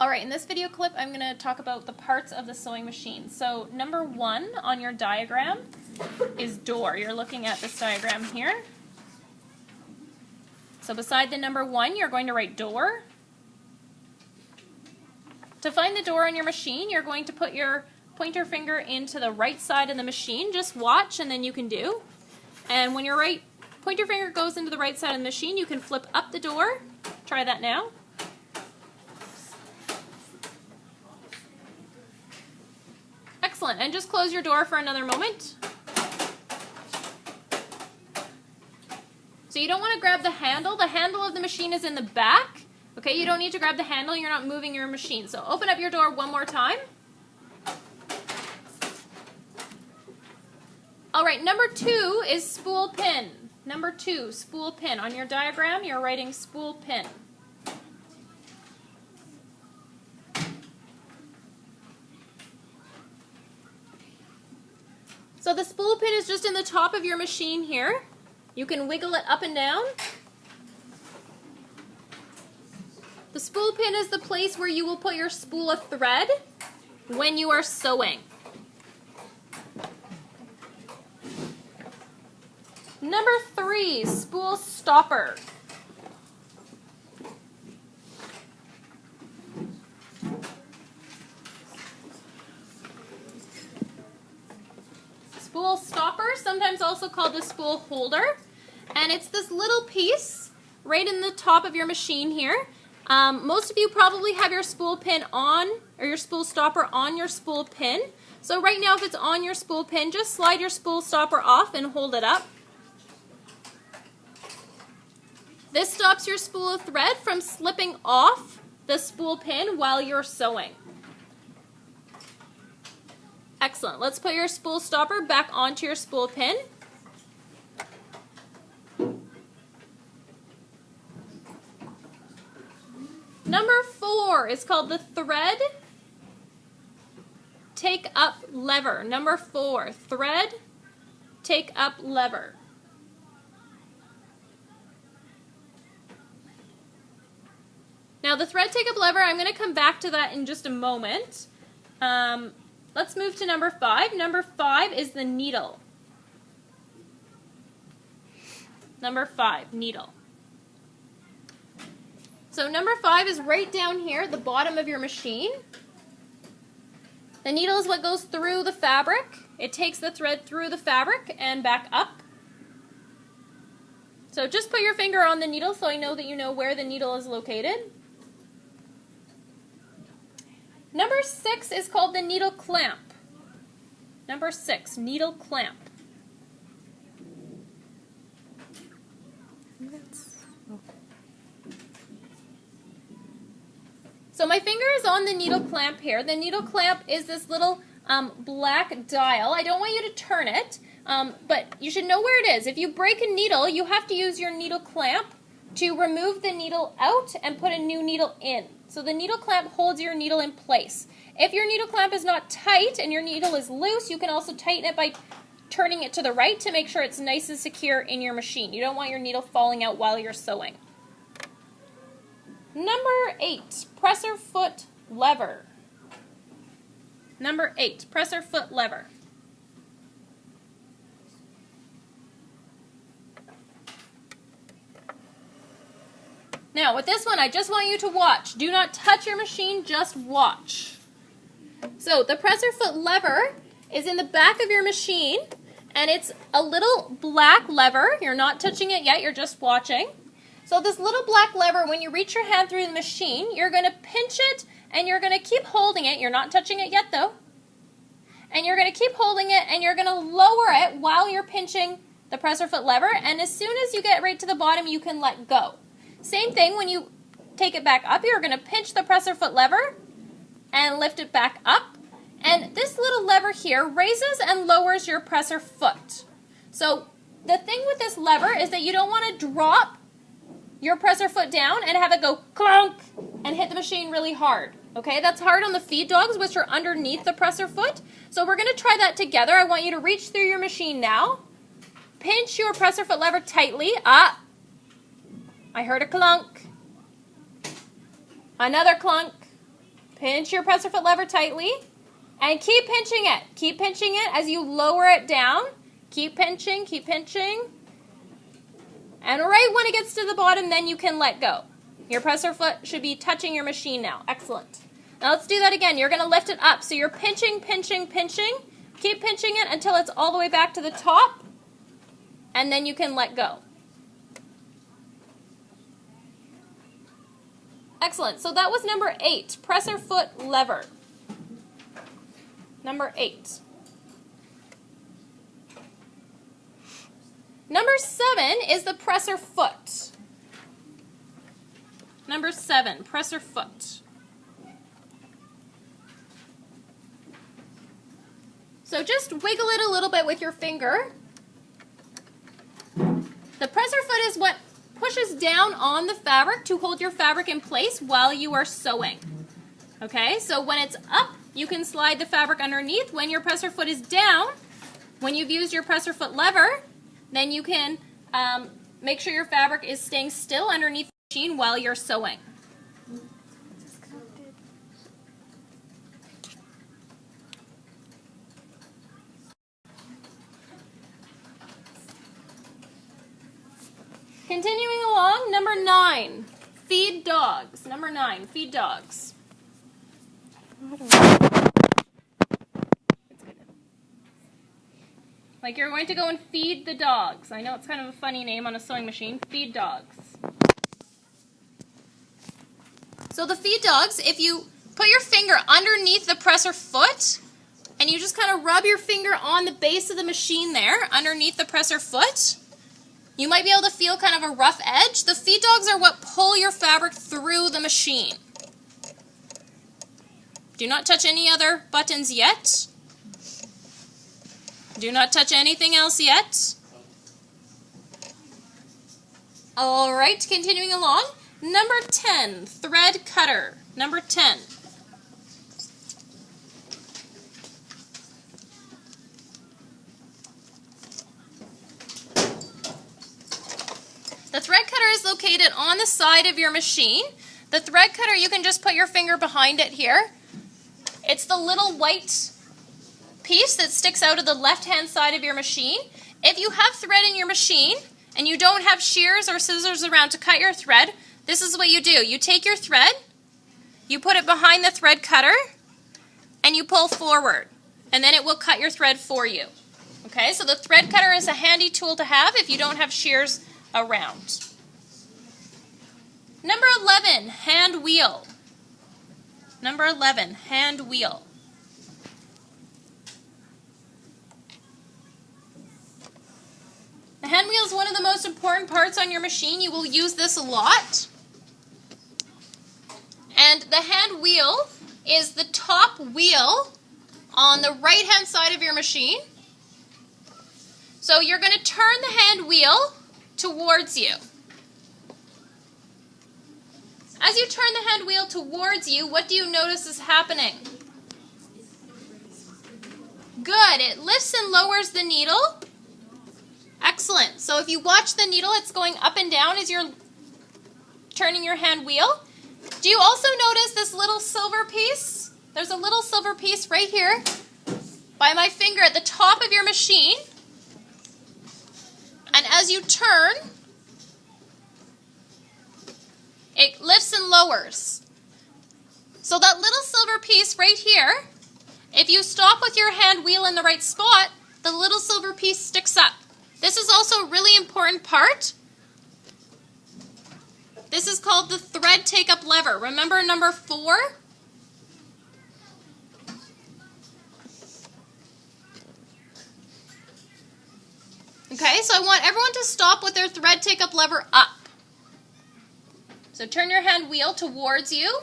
Alright, in this video clip I'm going to talk about the parts of the sewing machine. So number 1 on your diagram is door. You're looking at this diagram here. So beside the number 1 you're going to write door. To find the door on your machine you're going to put your pointer finger into the right side of the machine. Just watch and then you can do. And when your pointer finger goes into the right side of the machine you can flip up the door. Try that now. Excellent. And just close your door for another moment. So you don't want to grab the handle. The handle of the machine is in the back. Okay, you don't need to grab the handle. You're not moving your machine. So open up your door one more time. All right, number 2 is spool pin. Number 2, spool pin. On your diagram, you're writing spool pin. So the spool pin is just in the top of your machine here. You can wiggle it up and down. The spool pin is the place where you will put your spool of thread when you are sewing. Number 3, spool stopper. Spool stopper, sometimes also called the spool holder, and it's this little piece right in the top of your machine here. Most of you probably have your spool pin on, or your spool stopper on your spool pin. So right now if it's on your spool pin, just slide your spool stopper off and hold it up. This stops your spool of thread from slipping off the spool pin while you're sewing. Excellent. Let's put your spool stopper back onto your spool pin. Number 4 is called the thread take up lever. Number 4, thread take up lever. Now the thread take up lever, I'm going to come back to that in just a moment. Let's move to number 5. Number 5 is the needle. Number 5, needle. So number 5 is right down here at the bottom of your machine. The needle is what goes through the fabric. It takes the thread through the fabric and back up. So just put your finger on the needle so I know that you know where the needle is located. Number 6 is called the needle clamp. Number 6, needle clamp. So my finger is on the needle clamp here. The needle clamp is this little black dial. I don't want you to turn it, but you should know where it is. If you break a needle, you have to use your needle clamp to remove the needle out and put a new needle in. So the needle clamp holds your needle in place. If your needle clamp is not tight and your needle is loose, you can also tighten it by turning it to the right to make sure it's nice and secure in your machine. You don't want your needle falling out while you're sewing. Number 8, presser foot lever. Number 8, presser foot lever. Now with this one, I just want you to watch. Do not touch your machine, just watch. So the presser foot lever is in the back of your machine, and it's a little black lever. You're not touching it yet, you're just watching. So this little black lever, when you reach your hand through the machine, you're going to pinch it and you're going to keep holding it. You're not touching it yet though. And you're going to keep holding it and you're going to lower it while you're pinching the presser foot lever, and as soon as you get right to the bottom you can let go. Same thing when you take it back up, you're going to pinch the presser foot lever and lift it back up. And this little lever here raises and lowers your presser foot. So the thing with this lever is that you don't want to drop your presser foot down and have it go clunk and hit the machine really hard. Okay, that's hard on the feed dogs, which are underneath the presser foot. So we're going to try that together. I want you to reach through your machine now. Pinch your presser foot lever tightly. Ah, I heard a clunk. Another clunk. Pinch your presser foot lever tightly and keep pinching it. Keep pinching it as you lower it down. Keep pinching, keep pinching. And right when it gets to the bottom, then you can let go. Your presser foot should be touching your machine now. Excellent. Now let's do that again. You're going to lift it up. So you're pinching, pinching, pinching. Keep pinching it until it's all the way back to the top. And then you can let go. Excellent. So that was number 8, presser foot lever. Number 8. Number 7 is the presser foot. Number 7, presser foot. So just wiggle it a little bit with your finger. The presser foot is what pushes down on the fabric to hold your fabric in place while you are sewing. Okay, so when it's up, you can slide the fabric underneath. When your presser foot is down, when you've used your presser foot lever, then you can make sure your fabric is staying still underneath the machine while you're sewing. Continuing along, number 9, feed dogs. Number 9, feed dogs. Like you're going to go and feed the dogs. I know it's kind of a funny name on a sewing machine. Feed dogs. So the feed dogs, if you put your finger underneath the presser foot and you just kind of rub your finger on the base of the machine there, underneath the presser foot, you might be able to feel kind of a rough edge. The feed dogs are what pull your fabric through the machine. Do not touch any other buttons yet. Do not touch anything else yet. All right, continuing along. Number 10, thread cutter. Number 10. The thread cutter is located on the side of your machine. The thread cutter, you can just put your finger behind it here. It's the little white piece that sticks out of the left-hand side of your machine. If you have thread in your machine and you don't have shears or scissors around to cut your thread, this is what you do. You take your thread, you put it behind the thread cutter, and you pull forward, and then it will cut your thread for you. Okay, so the thread cutter is a handy tool to have if you don't have shears around. Number 11, hand wheel. Number 11, hand wheel. The hand wheel is one of the most important parts on your machine. You will use this a lot. And the hand wheel is the top wheel on the right-hand side of your machine. So you're going to turn the hand wheel towards you. As you turn the hand wheel towards you, what do you notice is happening? Good. It lifts and lowers the needle. Excellent. So if you watch the needle, it's going up and down as you're turning your hand wheel. Do you also notice this little silver piece? There's a little silver piece right here by my finger at the top of your machine. And as you turn, it lifts and lowers. So that little silver piece right here, if you stop with your hand wheel in the right spot, the little silver piece sticks up. This is also a really important part. This is called the thread take-up lever. Remember number 4? Okay, so I want everyone to stop with their thread take-up lever up. So turn your hand wheel towards you.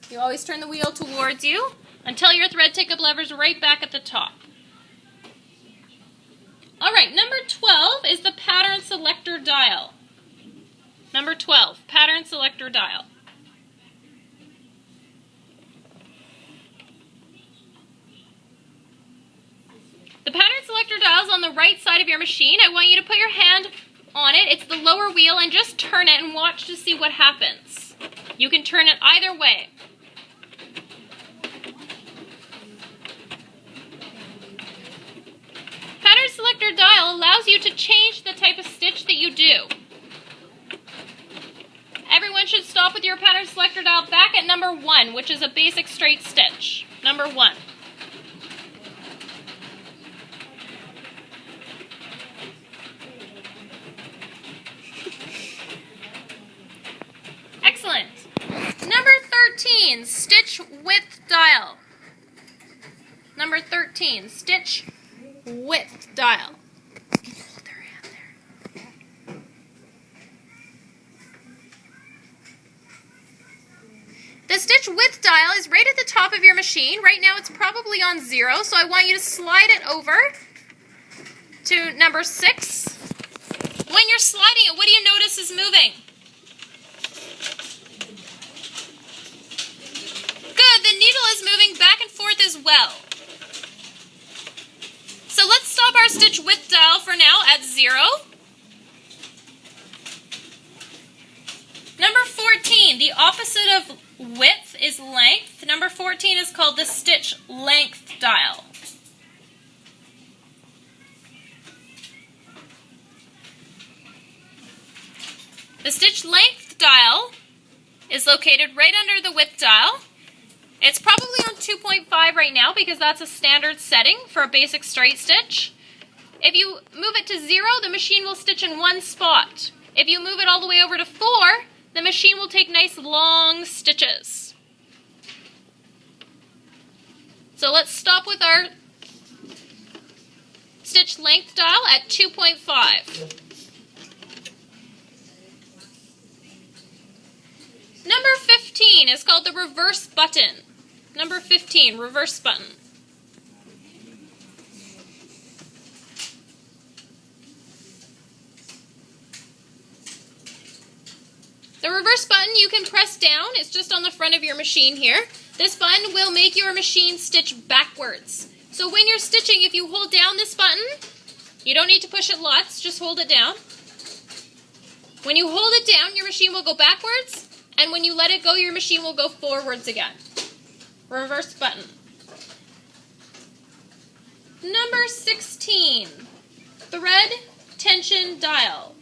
You always turn the wheel towards you until your thread take-up lever is right back at the top. All right, number 12 is the pattern selector dial. Number 12, pattern selector dial. The pattern selector dial is on the right side of your machine. I want you to put your hand on it. It's the lower wheel, and just turn it and watch to see what happens. You can turn it either way. selector dial allows you to change the type of stitch that you do. Everyone should stop with your pattern selector dial back at number 1, which is a basic straight stitch. Number 1. Excellent. Number 13, stitch width dial. Number 13, stitch width dial. Hold their hand there. The stitch width dial is right at the top of your machine. Right now it's probably on 0, so I want you to slide it over to number 6. When you're sliding it, what do you notice is moving? Good, the needle is moving back and forth as well. So let's stop our stitch width dial for now at 0. Number 14, the opposite of width is length. Number 14 is called the stitch length dial. The stitch length dial is located right under the width dial. It's probably on 2.5 right now because that's a standard setting for a basic straight stitch. If you move it to 0, the machine will stitch in one spot. If you move it all the way over to 4, the machine will take nice long stitches. So let's stop with our stitch length dial at 2.5. Number 15 is called the reverse button. Number 15, reverse button. The reverse button you can press down. It's just on the front of your machine here. This button will make your machine stitch backwards. So when you're stitching, if you hold down this button, you don't need to push it lots, just hold it down. When you hold it down, your machine will go backwards, and when you let it go, your machine will go forwards again. Reverse button. Number 16, thread tension dial.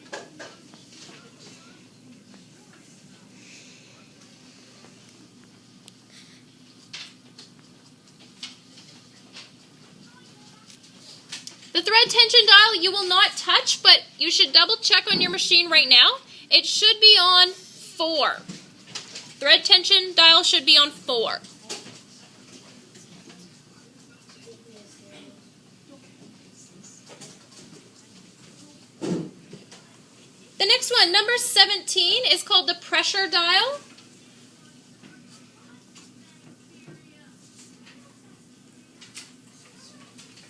The thread tension dial you will not touch, but you should double check on your machine right now. It should be on 4. Thread tension dial should be on 4. The next one, number 17, is called the pressure dial.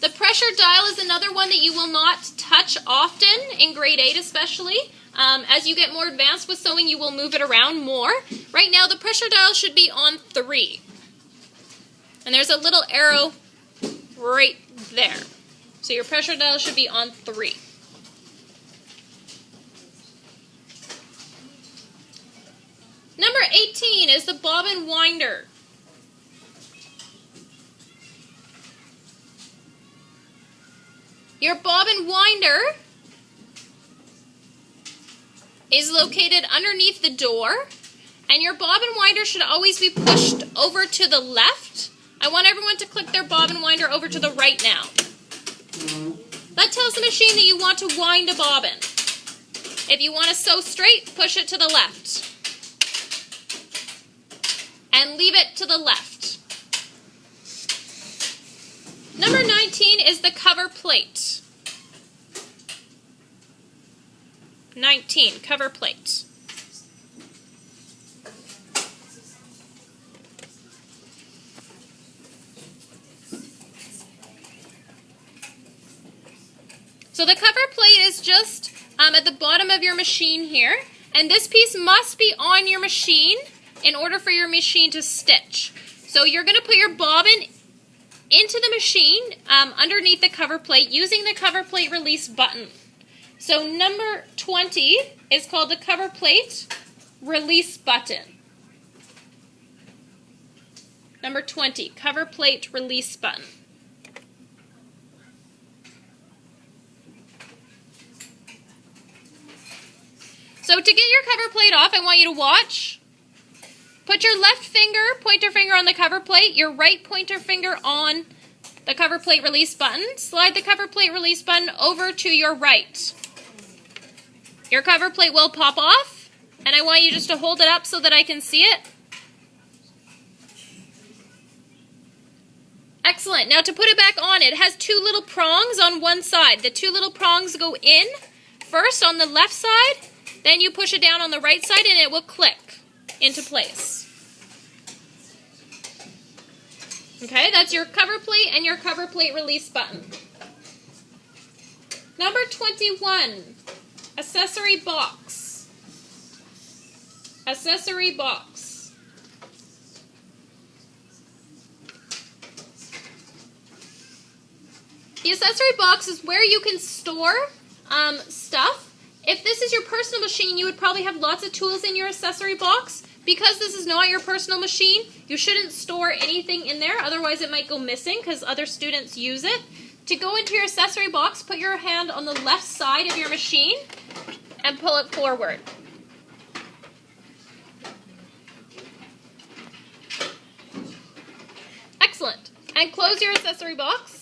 The pressure dial is another one that you will not touch often, in grade 8 especially. As you get more advanced with sewing, you will move it around more. Right now, the pressure dial should be on 3. And there's a little arrow right there. So your pressure dial should be on 3. Number 18 is the bobbin winder. Your bobbin winder is located underneath the door, and your bobbin winder should always be pushed over to the left. I want everyone to click their bobbin winder over to the right now. That tells the machine that you want to wind a bobbin. If you want to sew straight, push it to the left. And leave it to the left. Number 19 is the cover plate. 19, cover plate. So the cover plate is just at the bottom of your machine here, and this piece must be on your machine in order for your machine to stitch. So you're going to put your bobbin into the machine underneath the cover plate using the cover plate release button. So number 20 is called the cover plate release button. Number 20, cover plate release button. So to get your cover plate off, I want you to watch. Put your left finger, pointer finger on the cover plate, your right pointer finger on the cover plate release button. Slide the cover plate release button over to your right. Your cover plate will pop off, and I want you just to hold it up so that I can see it. Excellent. Now to put it back on, it has two little prongs on one side. The two little prongs go in first on the left side, then you push it down on the right side and it will click into place. Okay, that's your cover plate and your cover plate release button. Number 21, accessory box. Accessory box. The accessory box is where you can store stuff. If this is your personal machine, you would probably have lots of tools in your accessory box. Because this is not your personal machine, you shouldn't store anything in there, otherwise it might go missing because other students use it. To go into your accessory box, put your hand on the left side of your machine and pull it forward. Excellent. And close your accessory box.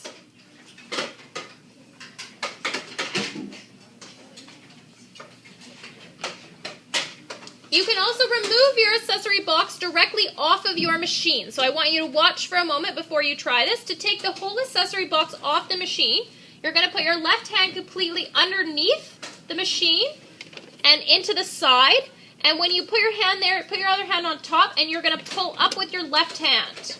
You can also remove your accessory box directly off of your machine. So I want you to watch for a moment before you try this. To take the whole accessory box off the machine, you're going to put your left hand completely underneath the machine and into the side. And when you put your hand there, put your other hand on top and you're going to pull up with your left hand.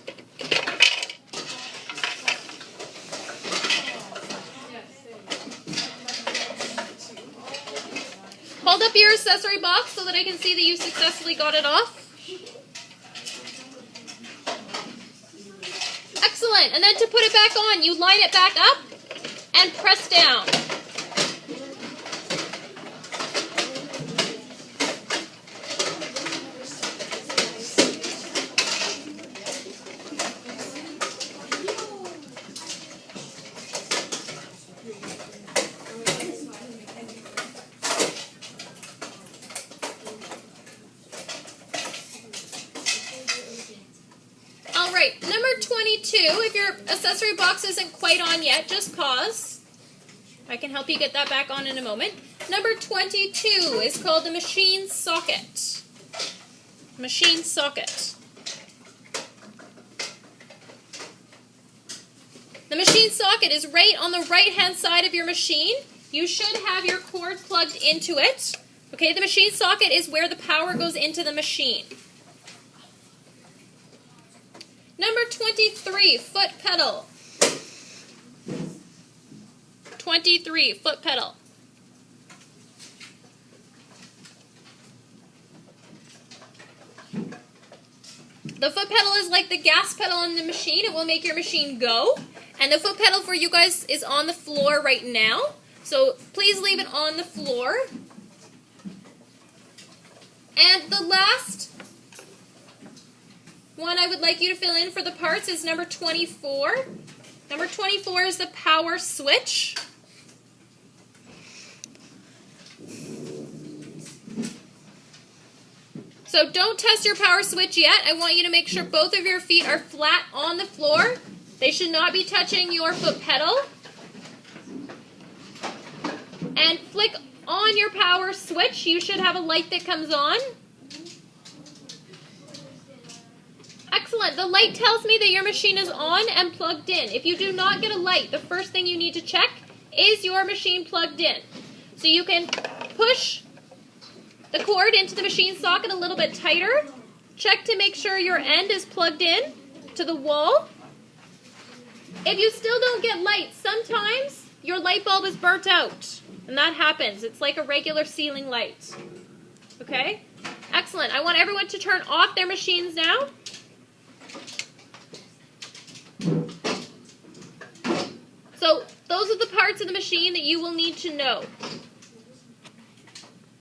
Hold up your accessory box so that I can see that you successfully got it off. Excellent. And then to put it back on, you line it back up and press down. Alright, number 22, if your accessory box isn't quite on yet, just pause. I can help you get that back on in a moment. Number 22 is called the machine socket. Machine socket. The machine socket is right on the right-hand side of your machine. You should have your cord plugged into it. Okay, the machine socket is where the power goes into the machine. Number 23, foot pedal. 23, foot pedal. The foot pedal is like the gas pedal on the machine. It will make your machine go. And the foot pedal for you guys is on the floor right now. So please leave it on the floor. And the last one I would like you to fill in for the parts is number 24. Number 24 is the power switch. So don't test your power switch yet. I want you to make sure both of your feet are flat on the floor. They should not be touching your foot pedal. And flick on your power switch. You should have a light that comes on. Excellent. The light tells me that your machine is on and plugged in. If you do not get a light, the first thing you need to check is your machine plugged in. So you can push the cord into the machine socket a little bit tighter. Check to make sure your end is plugged in to the wall. If you still don't get light, sometimes your light bulb is burnt out. And that happens. It's like a regular ceiling light. Okay? Excellent. I want everyone to turn off their machines now. So those are the parts of the machine that you will need to know.